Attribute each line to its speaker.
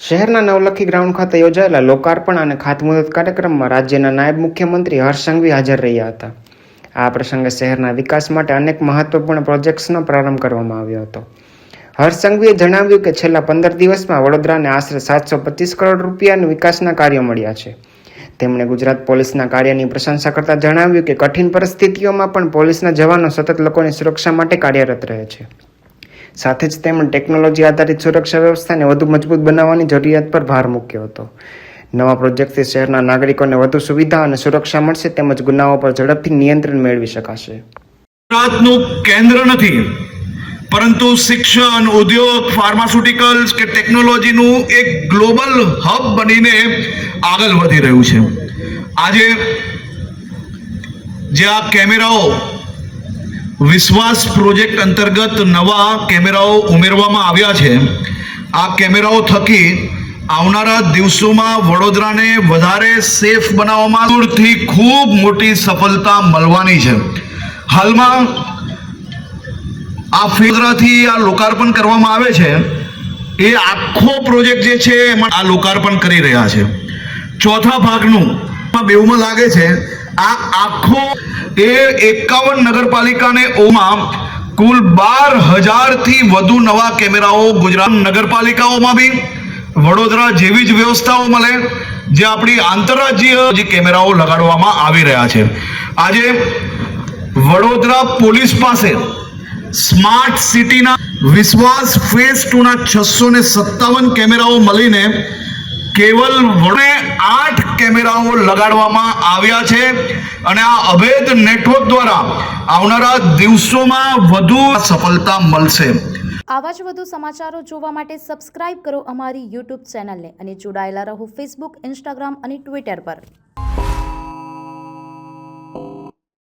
Speaker 1: શહેરના નવલખી ગ્રાઉન્ડ ખાતે યોજાયેલા લોકાર્પણ અને ખાતમુહૂર્ત કાર્યક્રમમાં રાજ્યના નાયબ મુખ્યમંત્રી હર્ષ સંઘવી હાજર રહ્યા હતા. આ પ્રસંગે શહેરના વિકાસ માટે અનેક મહત્વપૂર્ણ પ્રોજેક્ટ્સનો પ્રારંભ કરવામાં આવ્યો હતો. હર્ષ સંઘવીએ જણાવ્યું કે છેલ્લા 15 દિવસમાં વડોદરાને આશરે 725 કરોડ રૂપિયાના વિકાસના કાર્યો મળ્યા છે. તેમણે ગુજરાત પોલીસના કાર્યની પ્રશંસા કરતા જણાવ્યું કે કઠિન પરિસ્થિતિઓમાં પણ પોલીસના જવાનો સતત લોકોની સુરક્ષા માટે કાર્યરત રહે છે. સાથે જ તેમણે ટેકનોલોજી આધારિત સુરક્ષા વ્યવસ્થાને વધુ મજબૂત બનાવવાની જરૂરિયાત પર ભાર મૂક્યો હતો. નવા પ્રોજેક્ટથી શહેરના નાગરિકોને વધુ સુવિધા અને સુરક્ષા મળશે, તેમજ ગુનાઓ પર ઝડપથી નિયંત્રણ મેળવી શકાશે.
Speaker 2: ગુજરાતનું કેન્દ્ર નથી, પરંતુ શિક્ષણ, ઉદ્યોગ, ફાર્માસ્યુટિકલ્સ કે ટેકનોલોજીનું એક ગ્લોબલ હબ બનીને આગળ વધી રહ્યું છે. આજે જે આ કેમેરાઓ વિશ્વાસ પ્રોજેક્ટ અંતર્ગત નવા કેમેરાઓ ઉમેરવામાં આવ્યા છે, આ કેમેરાઓ થકી આવનારા દિવસોમાં વડોદરાને વધારે સેફ બનાવવામાં દૂરથી ખૂબ મોટી સફળતા મળવાની છે. હાલમાં આ વડોદરાથી આ લોકાર્પણ કરવામાં આવે છે, એ આખો પ્રોજેક્ટ જે છે એમાં આ લોકાર્પણ કરી રહ્યા છે. ચોથા ભાગનું બેઉમાં લાગે છે. આ આખો એ 51 નગરપાલિકાને ઓમાં કુલ 12,000થી વધુ નવા કેમેરાઓ ગુજરાત નગરપાલિકાઓમાં બી વડોદરા જેવી જ વ્યવસ્થાઓ મળે જે આપણી આંતરરાજ્ય જે કેમેરાઓ લગાડવામાં આવી રહ્યા છે. આજે વડોદરા પોલીસ પાસે સ્માર્ટ સિટીના વિશ્વાસ ફેઝ 2ના 657 કેમેરાઓ મળીને કેવલ 8 કેમેરાઓ લગાડવામાં આવ્યા છે અને આ અભેદ નેટવર્ક દ્વારા આવનારા દિવસોમાં વધુ સફળતા મળશે.
Speaker 3: આવા જ વધુ સમાચારો જોવા માટે સબસ્ક્રાઇબ કરો અમારી YouTube ચેનલને અને જોડાયેલા રહો Facebook, Instagram અને Twitter પર.